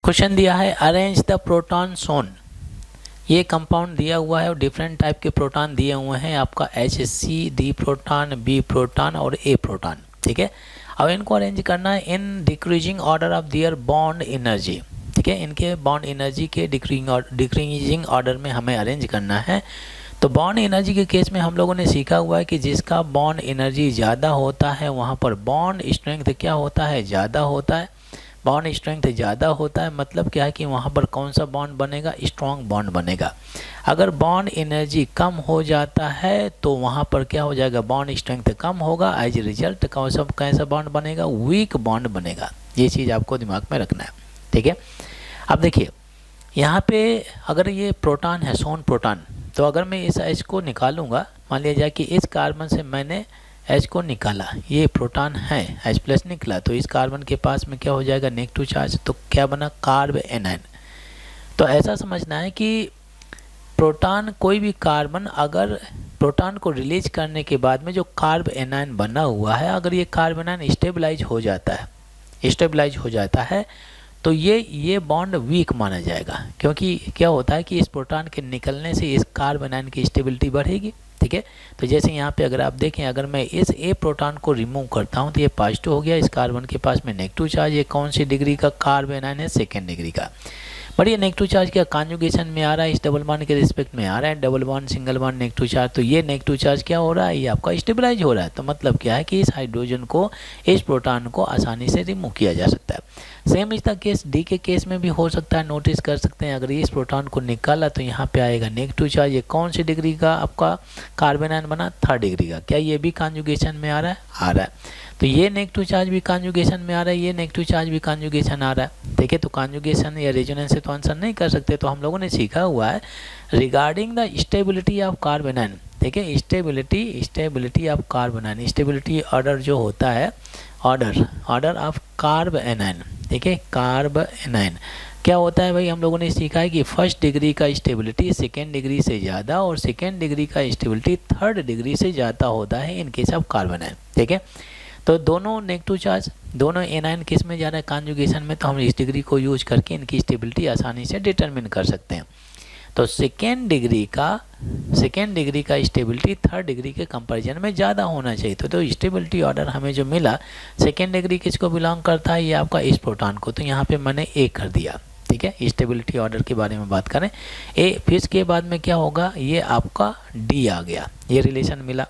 Question दिया है arrange the proton सोन। ये कंपाउंड दिया हुआ है और डिफरेंट टाइप के प्रोटॉन दिए हुए हैं आपका HC, D proton, B proton और A प्रोटॉन। ठीक है, अब इनको अरेंज करना है in decreasing order of their bond energy. ठीक है, इनके बॉन्ड एनर्जी के डिक्रीजिंग ऑर्डर में हमें अरेंज करना है। तो बॉन्ड एनर्जी के केस में हम लोगों ने सीखा हुआ है कि जिसका बॉन्ड एनर्जी ज़्यादा होता है वहाँ पर बॉन्ड स्ट्रेंथ क्या होता है, ज़्यादा होता है। बॉन्ड स्ट्रेंथ ज़्यादा होता है मतलब क्या है कि वहाँ पर कौन सा बॉन्ड बनेगा, स्ट्रॉन्ग बॉन्ड बनेगा। अगर बॉन्ड एनर्जी कम हो जाता है तो वहाँ पर क्या हो जाएगा, बॉन्ड स्ट्रेंथ कम होगा। एज ए रिजल्ट कैसा बॉन्ड बनेगा, वीक बॉन्ड बनेगा। ये चीज़ आपको दिमाग में रखना है। ठीक है, अब देखिए यहाँ पे अगर ये प्रोटॉन है, सोन प्रोटॉन, तो अगर मैं इस H को निकालूंगा, मान लिया जाए कि इस कार्बन से मैंने H को निकाला, ये प्रोटॉन है, H प्लस निकला, तो इस कार्बन के पास में क्या हो जाएगा, नेगेटिव चार्ज, तो क्या बना, कार्ब एनायन। तो ऐसा समझना है कि प्रोटॉन, कोई भी कार्बन अगर प्रोटॉन को रिलीज करने के बाद में जो कार्ब एनायन बना हुआ है, अगर ये कार्ब एनायन स्टेबलाइज हो जाता है तो ये बॉन्ड वीक माना जाएगा, क्योंकि क्या होता है कि इस प्रोटॉन के निकलने से इस कार्ब एनायन की स्टेबिलिटी बढ़ेगी। ठीक है, तो जैसे यहाँ पे अगर आप देखें, अगर मैं इस A प्रोटॉन को रिमूव करता हूँ तो ये पॉजिटिव हो गया, इस कार्बन के पास में नेगेटिव चार्ज। ये कौन सी डिग्री का कार्ब एनायन है, सेकेंड डिग्री का। बट ये नेगेटिव चार्ज क्या कॉन्जुगेशन में आ रहा है, इस डबल बॉन्ड के रिस्पेक्ट में आ रहा है, double bond single bond negative charge, तो ये नेगेटिव चार्ज क्या हो रहा है, ये आपका स्टेबलाइज हो रहा है। तो मतलब क्या है कि इस हाइड्रोजन को, इस प्रोटॉन को आसानी से रिमूव किया जा सकता है। सेम इस केस डी के केस में भी हो सकता है, नोटिस कर सकते हैं। अगर इस प्रोटॉन को निकाला तो यहाँ पे आएगा नेगेटिव चार्ज। ये कौन सी डिग्री का आपका कार्बन आयन बना, थर्ड डिग्री का। क्या ये भी कॉन्जुगेशन में आ रहा है, आ रहा है। तो ये नेगेटिव चार्ज भी कॉन्जुगेशन में आ रहा है, ये नेगेटिव चार्ज भी कॉन्जुगेशन आ रहा है। ठीक है, तो कॉन्जुगेशन या रेजोनेंस से तो आंसर नहीं कर सकते। तो हम लोगों ने सीखा हुआ है regarding the stability of carbon ion. ठीक है, stability of carbon ion, stability order जो होता है, ऑर्डर ऑफ कार्ब एनायन। ठीक है, कार्ब एनायन क्या होता है भाई, हम लोगों ने सीखा है कि फर्स्ट डिग्री का स्टेबिलिटी सेकेंड डिग्री से ज़्यादा और सेकेंड डिग्री का स्टेबिलिटी थर्ड डिग्री से ज़्यादा होता है in case of carbon ion. ठीक है, तो दोनों नेगेटिव चार्ज, दोनों एनायन किस में जा रहा है, कॉन्जुगेशन में, तो हम इस डिग्री को यूज करके इनकी स्टेबिलिटी आसानी से डिटरमिन कर सकते हैं। तो सेकेंड डिग्री का स्टेबिलिटी थर्ड डिग्री के कंपैरिजन में ज़्यादा होना चाहिए। तो स्टेबिलिटी ऑर्डर हमें जो मिला, सेकेंड डिग्री किसको बिलोंग करता है, ये आपका इस प्रोटॉन को, तो यहाँ पे मैंने A कर दिया। ठीक है, स्टेबिलिटी ऑर्डर के बारे में बात करें, A, फिर इसके बाद में क्या होगा, ये आपका D आ गया, ये रिलेशन मिला,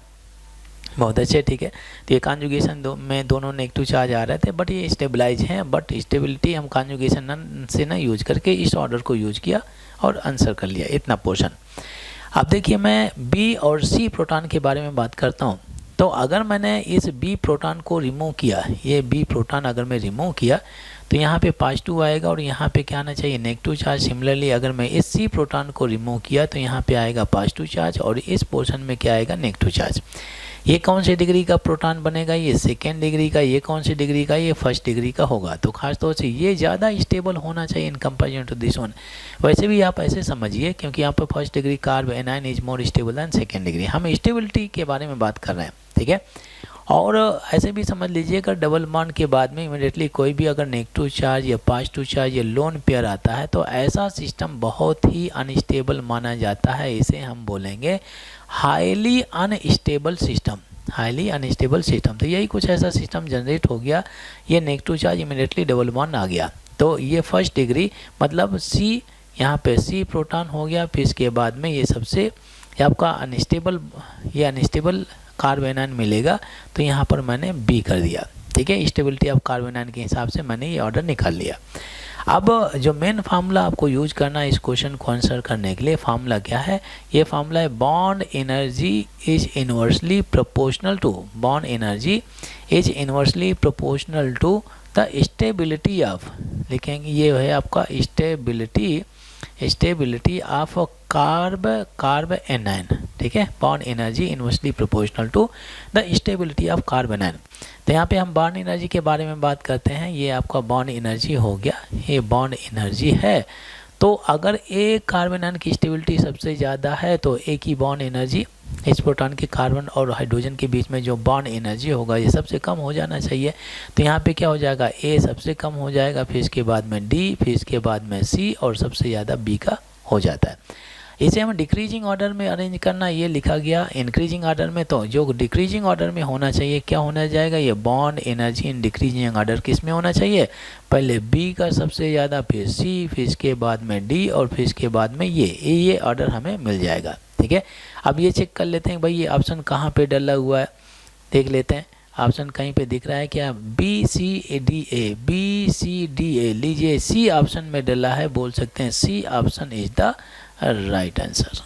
बहुत अच्छे। ठीक है, तो ये कॉन्जुगेशन में दोनों नेगेटिव चार्ज आ रहे थे, बट ये स्टेबलाइज हैं। बट स्टेबिलिटी हम कॉन्जुगेशन से ना यूज करके इस ऑर्डर को यूज किया और आंसर कर लिया, इतना पोर्शन। अब देखिए मैं B और C प्रोटॉन के बारे में बात करता हूँ। तो अगर मैंने इस B प्रोटॉन को रिमूव किया, ये B प्रोटॉन अगर मैं रिमूव किया तो यहाँ पे पॉजिटिव आएगा और यहाँ पे क्या आना चाहिए, नेगेटिव चार्ज। सिमिलरली अगर मैं इस C प्रोटॉन को रिमूव किया तो यहाँ पे आएगा पॉजिटिव चार्ज और इस पोर्शन में क्या आएगा, नेगेटिव चार्ज। ये कौन सी डिग्री का प्रोटॉन बनेगा, ये सेकेंड डिग्री का। ये कौन सी डिग्री का, ये फर्स्ट डिग्री का होगा। तो खास तौर से ये ज़्यादा स्टेबल होना चाहिए in comparison to this one. वैसे भी आप ऐसे समझिए, क्योंकि यहाँ पर first degree carb anion is more stable than second degree. हम स्टेबिलिटी के बारे में बात कर रहे हैं। ठीक है, और ऐसे भी समझ लीजिएगा, डबल बॉन्ड के बाद में इमीडिएटली कोई भी अगर नेगेटिव चार्ज या पॉजिटिव चार्ज या लोन पेयर आता है तो ऐसा सिस्टम बहुत ही अनस्टेबल माना जाता है। इसे हम बोलेंगे highly unstable system, highly unstable system. तो यही कुछ ऐसा सिस्टम जनरेट हो गया, ये negative charge immediately double bond आ गया। तो ये फर्स्ट डिग्री मतलब C, यहाँ पे C प्रोटॉन हो गया, फिर इसके बाद में ये सबसे आपका अनस्टेबल कार्ब एनायन मिलेगा। तो यहाँ पर मैंने B कर दिया। ठीक है, स्टेबिलिटी ऑफ कार्ब एनायन के हिसाब से मैंने ये ऑर्डर निकाल लिया। अब जो मेन फार्मूला आपको यूज करना है इस क्वेश्चन को आंसर करने के लिए, फार्मूला क्या है, ये फार्मूला है bond energy is inversely proportional to, bond energy is inversely proportional to the stability of, लिखेंगे ये है आपका स्टेबिलिटी ऑफ कार्ब एनायन। ठीक है, bond energy inversely proportional to the stability of carb anion. तो यहाँ पे हम बॉन्ड एनर्जी के बारे में बात करते हैं। ये आपका बॉन्ड एनर्जी हो गया, ये बॉन्ड एनर्जी है। तो अगर एक कार्बन आयन की स्टेबिलिटी सबसे ज़्यादा है तो A की बॉन्ड एनर्जी इस प्रोटॉन के कार्बन और हाइड्रोजन के बीच में जो बॉन्ड एनर्जी होगा ये सबसे कम हो जाना चाहिए। तो यहाँ पे क्या हो जाएगा, ए सबसे कम हो जाएगा, फिर इसके बाद में डी, फिर इसके बाद में सी और सबसे ज़्यादा बी का हो जाता है। इसे हम डिक्रीजिंग ऑर्डर में अरेंज करना, ये लिखा गया इंक्रीजिंग ऑर्डर में। तो जो डिक्रीजिंग ऑर्डर में होना चाहिए क्या होना जाएगा, ये bond energy in decreasing order किस में होना चाहिए, पहले बी का सबसे ज़्यादा, फिर सी, फिर इसके बाद में डी और फिर इसके बाद में ये ऑर्डर हमें मिल जाएगा। ठीक है, अब ये चेक कर लेते हैं भाई ये ऑप्शन कहाँ पे डला हुआ है, देख लेते हैं। ऑप्शन कहीं पे दिख रहा है क्या, B C D A, B C D A, लीजिए सी ऑप्शन में डला है, बोल सकते हैं C option is the right answer.